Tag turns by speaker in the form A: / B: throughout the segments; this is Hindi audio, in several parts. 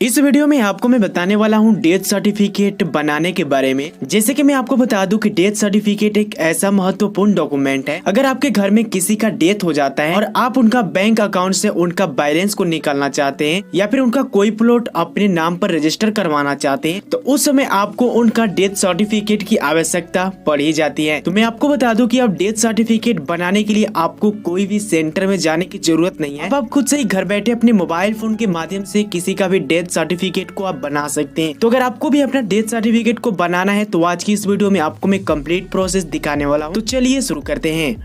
A: इस वीडियो में आपको मैं बताने वाला हूं डेथ सर्टिफिकेट बनाने के बारे में। जैसे कि मैं आपको बता दूं कि डेथ सर्टिफिकेट एक ऐसा महत्वपूर्ण डॉक्यूमेंट है। अगर आपके घर में किसी का डेथ हो जाता है और आप उनका बैंक अकाउंट से उनका बैलेंस को निकालना चाहते हैं या फिर उनका कोई प्लॉट अपने नाम पर रजिस्टर करवाना चाहते हैं तो उस समय आपको उनका डेथ सर्टिफिकेट की आवश्यकता पड़ी जाती है। तो मैं आपको बता दूं कि अब डेथ सर्टिफिकेट बनाने के लिए आपको कोई भी सेंटर में जाने की जरूरत नहीं है। आप खुद से ही घर बैठे अपने मोबाइल फोन के माध्यम से किसी का भी डेथ सर्टिफिकेट को आप बना सकते हैं। तो अगर आपको भी अपना डेथ सर्टिफिकेट को बनाना है तो आज की इस वीडियो में आपको मैं कंप्लीट प्रोसेस दिखाने वाला हूँ। तो चलिए शुरू करते हैं।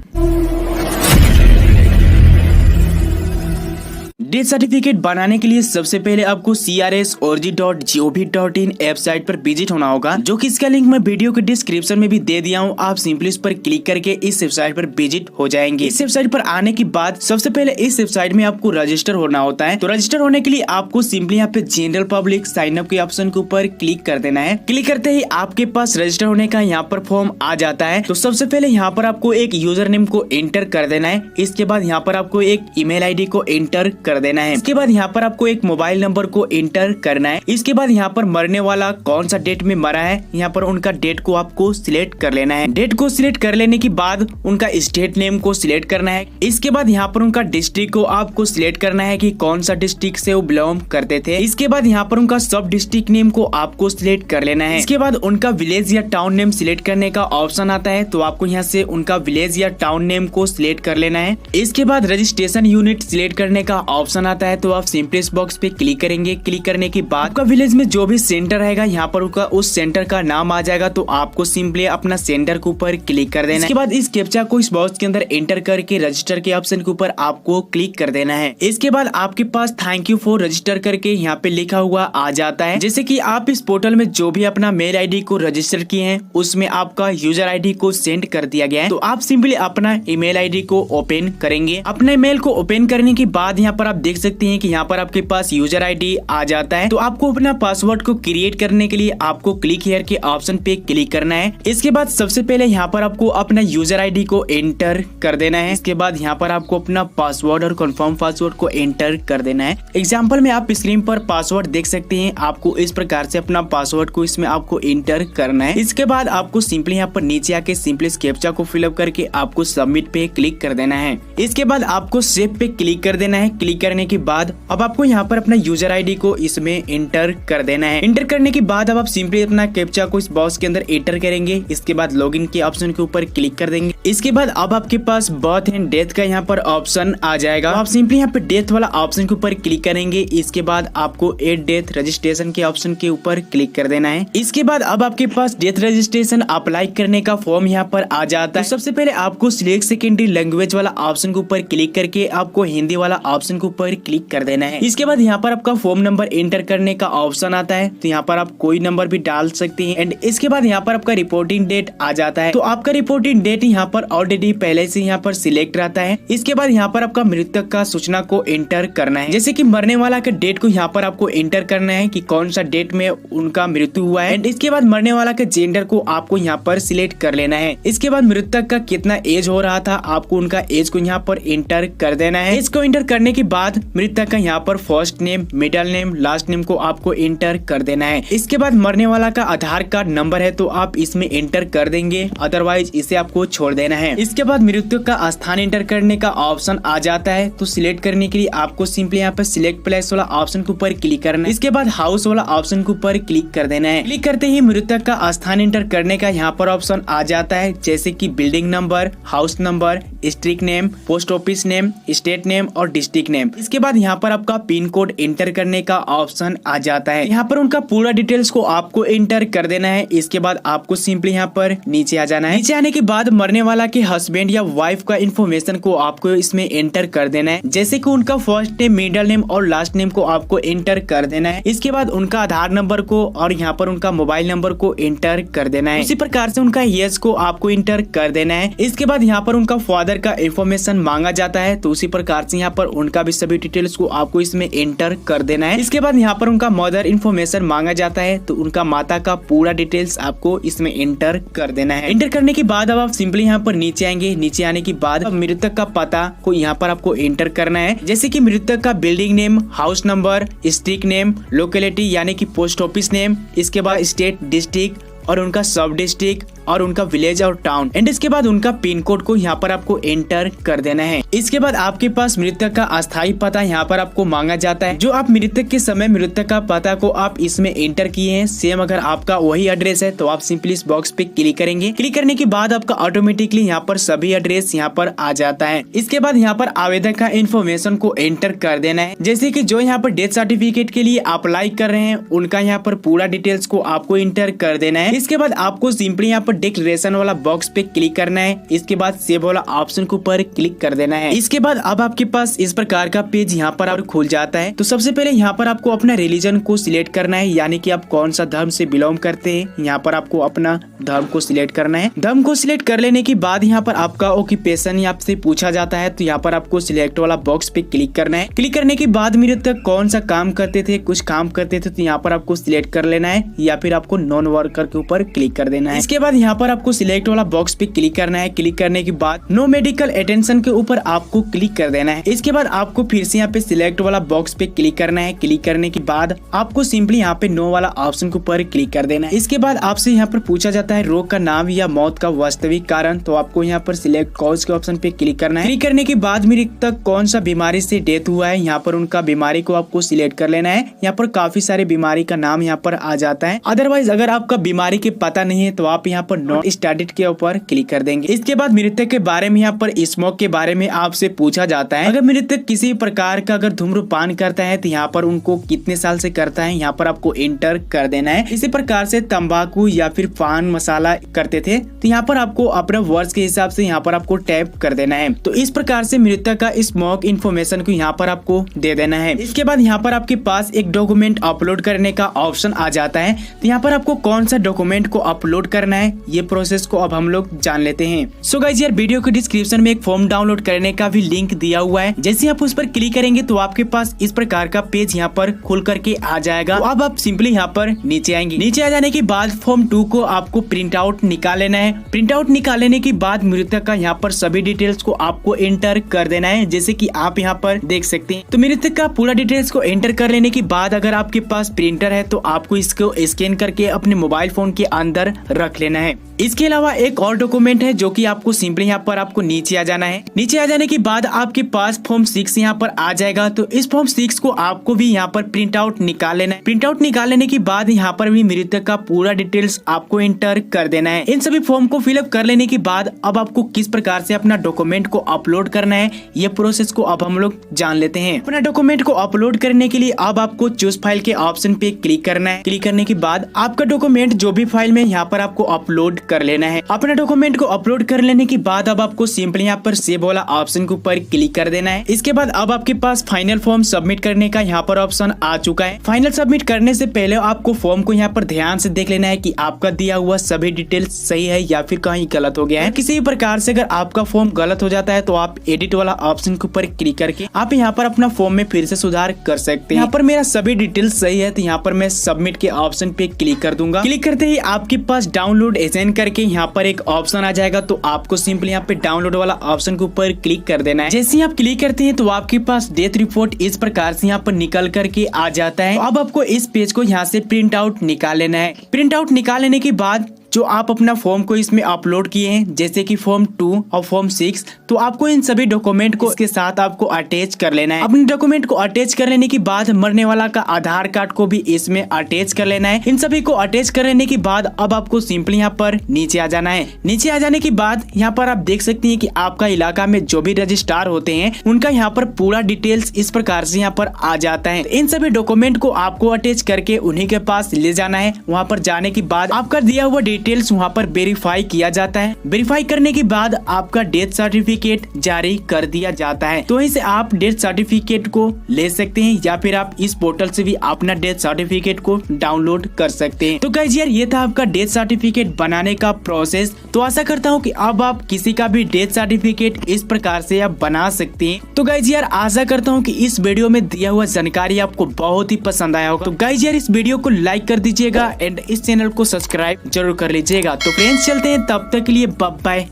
A: डेथ सर्टिफिकेट बनाने के लिए सबसे पहले आपको CRSORG.gov.in वेबसाइट पर विजिट होना होगा, जो कि इसका लिंक मैं वीडियो के डिस्क्रिप्शन में भी दे दिया हूँ। आप सिंपली इस पर क्लिक करके इस वेबसाइट पर विजिट हो जाएंगे। इस वेबसाइट पर आने के बाद सबसे पहले इस वेबसाइट में आपको रजिस्टर होना होता है। तो रजिस्टर होने के लिए आपको सिंपली यहाँ पे जनरल पब्लिक साइन अप के ऑप्शन के ऊपर क्लिक कर देना है। क्लिक करते ही आपके पास रजिस्टर होने का यहाँ पर फॉर्म आ जाता है। तो सबसे पहले यहाँ पर आपको एक यूजर नेम को एंटर कर देना है। इसके बाद यहाँ पर आपको एक ईमेल आईडी को एंटर कर देना है। इसके बाद यहाँ पर आपको एक मोबाइल नंबर को एंटर करना है। इसके बाद यहाँ पर मरने वाला कौन सा डेट में मरा है, यहाँ पर उनका डेट को आपको सिलेक्ट कर लेना है। डेट को सिलेक्ट कर लेने के बाद उनका स्टेट नेम को सिलेक्ट करना है। इसके बाद यहाँ पर उनका डिस्ट्रिक्ट को आपको सिलेक्ट करना है कि कौन सा डिस्ट्रिक्ट से वो बिलोंग करते थे। इसके बाद यहाँ पर उनका सब डिस्ट्रिक्ट नेम को आपको सिलेक्ट कर लेना है। इसके बाद उनका विलेज या टाउन नेम सिलेक्ट करने का ऑप्शन आता है। तो आपको यहाँ से उनका विलेज या टाउन नेम को सिलेक्ट कर लेना है। इसके बाद रजिस्ट्रेशन यूनिट सिलेक्ट करने का ऑप्शन आता है। तो आप सिंपली इस बॉक्स पे क्लिक करेंगे। क्लिक करने के बाद आपका विलेज में जो भी सेंटर रहेगा यहाँ पर उनका उस सेंटर का नाम आ जाएगा। तो आपको सिंपली अपना सेंटर के ऊपर क्लिक कर देना है। इसके बाद इस कैप्चा को इस बॉक्स के अंदर एंटर करके रजिस्टर के ऑप्शन के ऊपर आपको क्लिक कर देना है। इसके बाद आपके पास थैंक यू फॉर रजिस्टर करके यहाँ पे लिखा हुआ आ जाता है। जैसे कि आप इस पोर्टल में जो भी अपना मेल आईडी को रजिस्टर किए हैं उसमें आपका यूजर आईडी को सेंड कर दिया गया है। तो आप सिंपली अपना ईमेल आईडी को ओपन करेंगे। अपने ईमेल को ओपन करने के बाद यहाँ पर आप देख सकते हैं कि यहाँ पर आपके पास यूजर आईडी आ जाता है। तो आपको अपना पासवर्ड को क्रिएट करने के लिए आपको क्लिक हियर के ऑप्शन पे क्लिक करना है। इसके बाद सबसे पहले यहाँ पर आपको अपना यूजर आईडी को एंटर कर देना है। इसके बाद यहाँ पर आपको अपना पासवर्ड और कंफर्म पासवर्ड को एंटर कर देना है। एग्जाम्पल में आप स्क्रीन पर पासवर्ड देख सकते हैं। आपको इस प्रकार से अपना पासवर्ड को इसमें आपको एंटर करना है। इसके बाद आपको सिंपली यहाँ पर नीचे आके सिंपली इस कैप्चा को फिलअप करके आपको सबमिट पे क्लिक कर देना है। इसके बाद आपको सेव पे क्लिक कर देना है। क्लिक करने के बाद अब आपको यहाँ पर अपना यूजर आईडी को इसमें एंटर कर देना है। एंटर करने के बाद अब आप सिंपली अपना कैप्चा को इस बॉक्स के अंदर एंटर करेंगे। इसके बाद लॉगिन के ऑप्शन के ऊपर क्लिक कर देंगे। इसके बाद अब आपके पास बर्थ एंड डेथ का यहाँ पर ऑप्शन आ जाएगा। तो आप सिंपली यहाँ पे डेथ वाला ऑप्शन के ऊपर क्लिक करेंगे। इसके बाद आपको एड डेथ रजिस्ट्रेशन के ऑप्शन के ऊपर क्लिक कर देना है। इसके बाद अब आपके पास डेथ रजिस्ट्रेशन अप्लाई करने का फॉर्म यहाँ पर आ जाता है। सबसे पहले आपको सिलेक्ट सेकेंडरी लैंग्वेज वाला ऑप्शन के ऊपर क्लिक करके आपको हिंदी वाला ऑप्शन के ऊपर क्लिक कर देना है। इसके बाद यहाँ पर आपका फॉर्म नंबर एंटर करने का ऑप्शन आता है। तो यहाँ पर आप कोई नंबर भी डाल सकते हैं। एंड इसके बाद यहाँ पर आपका रिपोर्टिंग डेट आ जाता है। तो आपका रिपोर्टिंग डेट यहाँ पर ऑलरेडी पहले से यहाँ पर सिलेक्ट रहता है। इसके बाद यहाँ पर आपका मृतक का सूचना को एंटर करना है। जैसे कि मरने वाला का डेट को यहाँ पर आपको एंटर करना है कि कौन सा डेट में उनका मृत्यु हुआ है। एंड इसके बाद मरने वाला का जेंडर को आपको यहाँ पर सिलेक्ट कर लेना है। इसके बाद मृतक का कितना एज हो रहा था आपको उनका एज को यहाँ पर एंटर कर देना है। एज को एंटर करने के बाद मृतक का यहाँ पर first name, middle name, last name को आपको एंटर कर देना है। इसके बाद मरने वाला का आधार कार्ड नंबर है तो आप इसमें एंटर कर देंगे, अदरवाइज इसे आपको छोड़ देना है। इसके बाद मृतक का स्थान एंटर करने का ऑप्शन आ जाता है। तो सिलेक्ट करने के लिए आपको सिंपली यहाँ पर सिलेक्ट प्लेस वाला ऑप्शन के ऊपर क्लिक करना है। इसके बाद हाउस वाला ऑप्शन के ऊपर क्लिक कर देना है। क्लिक करते ही मृतक का स्थान एंटर करने का यहाँ पर ऑप्शन आ जाता है, जैसे की building number, house number, street name, post office name, state name और डिस्ट्रिक्ट नेम। इसके बाद यहाँ पर आपका पिन कोड एंटर करने का ऑप्शन आ जाता है। यहाँ पर उनका पूरा डिटेल्स को आपको एंटर कर देना है। इसके बाद आपको सिंपली यहाँ पर नीचे आ जाना है। नीचे आने के बाद मरने वाला के हस्बैंड या वाइफ का इन्फॉर्मेशन को आपको इसमें एंटर कर देना है, जैसे कि उनका फर्स्ट नेम, मिडिल नेम और लास्ट नेम को आपको एंटर कर देना है। इसके बाद उनका आधार नंबर को और यहाँ पर उनका मोबाइल नंबर को एंटर कर देना है। इसी प्रकार से उनका एज को आपको एंटर कर देना है। इसके बाद यहाँ पर उनका फादर का इन्फॉर्मेशन मांगा जाता है। तो उसी प्रकार से यहाँ पर उनका भी सभी डिटेल्स को आपको इसमें एंटर कर देना है। इसके बाद यहाँ पर उनका मदर इन्फॉर्मेशन मांगा जाता है, तो उनका माता का पूरा डिटेल्स आपको इसमें एंटर कर देना है। एंटर करने के बाद अब आप सिंपली यहाँ पर नीचे आएंगे। नीचे आने के बाद मृतक का पता को यहाँ पर आपको एंटर करना है, जैसे कि मृतक का building name, house number, street name, locality यानी कि पोस्ट ऑफिस नेम, इसके बाद स्टेट, डिस्ट्रिक्ट और उनका सब डिस्ट्रिक्ट और उनका विलेज और टाउन, एंड इसके बाद उनका पिन कोड को यहाँ पर आपको एंटर कर देना है। इसके बाद आपके पास मृतक का अस्थायी पता यहाँ पर आपको मांगा जाता है, जो आप मृतक के समय मृतक का पता को आप इसमें एंटर किए हैं। सेम अगर आपका वही एड्रेस है तो आप सिंपली इस बॉक्स पे क्लिक करेंगे। क्लिक करने के बाद आपका ऑटोमेटिकली यहाँ पर सभी एड्रेस यहाँ पर आ जाता है। इसके बाद यहाँ पर आवेदक का इन्फॉर्मेशन को एंटर कर देना है, जैसे कि जो यहाँ पर डेथ सर्टिफिकेट के लिए अप्लाई कर रहे हैं उनका यहाँ पर पूरा डिटेल्स को आपको एंटर कर देना है। इसके बाद आपको सिंपली यहाँ पर डिक्लेरेशन वाला बॉक्स पे क्लिक करना है। इसके बाद सेव वाला ऑप्शन के ऊपर क्लिक कर देना है। इसके बाद अब आपके पास इस प्रकार का पेज यहाँ पर खुल जाता है। तो सबसे पहले यहाँ पर आपको अपना रिलीजन को सिलेक्ट करना है, यानी कि आप कौन सा धर्म से बिलोंग करते हैं। यहाँ पर आपको अपना धर्म को सिलेक्ट करना है। धर्म को सिलेक्ट कर लेने के बाद यहाँ पर आपका ऑक्यूपेशन आपसे पूछा जाता है, तो यहाँ पर आपको सिलेक्ट वाला बॉक्स पे क्लिक करना है। क्लिक करने के बाद मृतक कौन सा काम करते थे, कुछ काम करते थे, तो यहाँ पर आपको सिलेक्ट कर लेना है, या फिर आपको नॉन वर्कर के ऊपर क्लिक कर देना है। इसके बाद यहाँ पर आपको सिलेक्ट वाला बॉक्स पे क्लिक करना है। क्लिक करने के बाद नो मेडिकल अटेंशन के ऊपर आपको क्लिक कर देना है। इसके बाद आपको फिर से यहाँ पे सिलेक्ट वाला बॉक्स पे क्लिक करना है। क्लिक करने के बाद आपको सिंपली यहाँ पे नो वाला ऑप्शन के ऊपर क्लिक कर देना है। इसके बाद आपसे यहाँ पर पूछा जाता है रोग का नाम या मौत का वास्तविक कारण, तो आपको यहाँ पर सिलेक्ट कॉज के ऑप्शन पे क्लिक करना है। क्लिक करने के बाद मृतक कौन सा बीमारी से डेथ हुआ है, यहाँ पर उनका बीमारी को आपको सिलेक्ट कर लेना है। यहाँ पर काफी सारे बीमारी का नाम यहाँ पर आ जाता है। अदरवाइज अगर आपका बीमारी के पता नहीं है तो आप यहाँ पर नॉट स्टार्टेड के ऊपर क्लिक कर देंगे। इसके बाद मृतक के बारे में यहाँ पर स्मोक के बारे में आपसे पूछा जाता है। अगर मृतक किसी प्रकार का अगर धूम्रपान करता है तो यहाँ पर उनको कितने साल से करता है, यहाँ पर आपको एंटर कर देना है। इसी प्रकार से तंबाकू या फिर पान मसाला करते थे तो यहाँ पर आपको अपने वर्ष के हिसाब से यहाँ पर आपको टैप कर देना है। तो इस प्रकार से मृतक का स्मोक इन्फॉर्मेशन को यहाँ पर आपको दे देना है। इसके बाद यहाँ पर आपके पास एक डॉक्यूमेंट अपलोड करने का ऑप्शन आ जाता है, तो यहाँ पर आपको कौन सा डॉक्यूमेंट को अपलोड करना है ये प्रोसेस को अब हम लोग जान लेते हैं। सो गाइस यार वीडियो के डिस्क्रिप्शन में एक फॉर्म डाउनलोड करने का भी लिंक दिया हुआ है। जैसे आप उस पर क्लिक करेंगे तो आपके पास इस प्रकार का पेज यहाँ पर खुल करके आ जाएगा। तो अब आप सिंपली यहाँ पर नीचे आएंगे। नीचे आ जाने के बाद फॉर्म 2 को आपको प्रिंट आउट निकाल लेना है। प्रिंट आउट निकाल लेने के बाद मृतक का यहाँ पर सभी डिटेल्स को आपको एंटर कर देना है, जैसे कि आप यहाँ पर देख सकते हैं। तो मृतक का पूरा डिटेल्स को एंटर कर लेने के बाद अगर आपके पास प्रिंटर है तो आपको इसको स्कैन करके अपने मोबाइल फोन के अंदर रख लेना है। इसके अलावा एक और डॉक्यूमेंट है जो कि आपको सिंपली यहाँ पर आपको नीचे आ जाना है। नीचे आ जाने के बाद आपके पास फॉर्म 6 यहाँ पर आ जाएगा। तो इस फॉर्म 6 को आपको भी यहाँ पर प्रिंट आउट निकाल लेना है। प्रिंट आउट निकाल लेने के बाद यहाँ पर भी मृतक का पूरा डिटेल्स आपको एंटर कर देना है। इन सभी फॉर्म को फिलअप कर लेने के बाद अब आपको किस प्रकार से अपना डॉक्यूमेंट को अपलोड करना है ये प्रोसेस को अब हम लोग जान लेते हैं। अपना डॉक्यूमेंट को अपलोड करने के लिए अब आपको चूज फाइल के ऑप्शन पे क्लिक करना है। क्लिक करने के बाद आपका डॉक्यूमेंट जो भी फाइल में यहाँ पर आपको अपलोड कर लेना है। अपने डॉक्यूमेंट को अपलोड कर लेने के बाद अब आपको सिंपली यहाँ पर सेव वाला ऑप्शन के ऊपर क्लिक कर देना है। इसके बाद अब आपके पास फाइनल फॉर्म सबमिट करने का यहाँ पर ऑप्शन आ चुका है। फाइनल सबमिट करने से पहले आपको फॉर्म को यहाँ पर ध्यान से देख लेना है कि आपका दिया हुआ सभी डिटेल्स सही है या फिर कहीं गलत हो गया है। किसी भी प्रकार से अगर आपका फॉर्म गलत हो जाता है तो आप एडिट वाला ऑप्शन के ऊपर क्लिक करके आप यहाँ पर अपना फॉर्म में फिर से सुधार कर सकते हैं। यहाँ पर मेरा सभी डिटेल्स सही है तो यहाँ पर मैं सबमिट के ऑप्शन पे क्लिक कर दूंगा। क्लिक करते ही आपके पास डाउनलोड एजेंट करके यहाँ पर एक ऑप्शन आ जाएगा। तो आपको सिंपली यहाँ पे डाउनलोड वाला ऑप्शन के ऊपर क्लिक कर देना है। जैसे ही आप क्लिक करते हैं तो आपके पास डेथ रिपोर्ट इस प्रकार से यहाँ पर निकल करके आ जाता है। अब आपको इस पेज को यहाँ से प्रिंट आउट निकाल लेना है। प्रिंट आउट निकाल लेने के बाद जो आप अपना फॉर्म को इसमें अपलोड किए हैं जैसे कि फॉर्म 2 और फॉर्म 6, तो आपको इन सभी डॉक्यूमेंट को इसके साथ आपको अटैच कर लेना है। अपने डॉक्यूमेंट को अटैच कर लेने के बाद मरने वाला का आधार कार्ड को भी इसमें अटैच कर लेना है। इन सभी को अटैच कर लेने के बाद अब आपको सिंपली यहाँ पर नीचे आ जाना है। नीचे आ जाने के बाद यहाँ पर आप देख सकते हैं कि आपका इलाका में जो भी रजिस्ट्रार होते हैं उनका यहाँ पर पूरा डिटेल्स इस प्रकार से यहाँ पर आ जाता है। इन सभी डॉक्यूमेंट को आपको अटैच करके उन्हीं के पास ले जाना है। वहाँ पर जाने के बाद आपका दिया हुआ डिटेल्स वहाँ पर वेरीफाई किया जाता है। वेरीफाई करने के बाद आपका डेथ सर्टिफिकेट जारी कर दिया जाता है। तो इसे आप डेथ सर्टिफिकेट को ले सकते हैं या फिर आप इस पोर्टल से भी अपना डेथ सर्टिफिकेट को डाउनलोड कर सकते हैं। तो गाइस यार ये था आपका डेथ सर्टिफिकेट बनाने का प्रोसेस। तो आशा करता हूँ कि अब आप किसी का भी डेथ सर्टिफिकेट इस प्रकार से आप बना सकते हैं। तो गाइस यार आशा करता हूँ कि इस वीडियो में दिया हुआ जानकारी आपको बहुत ही पसंद आया होगा। तो गाइस यार इस वीडियो को लाइक कर दीजिएगा एंड इस चैनल को सब्सक्राइब जरूर कर लीजिएगा। तो फ्रेंड्स चलते हैं, तब तक के लिए बाय बाय।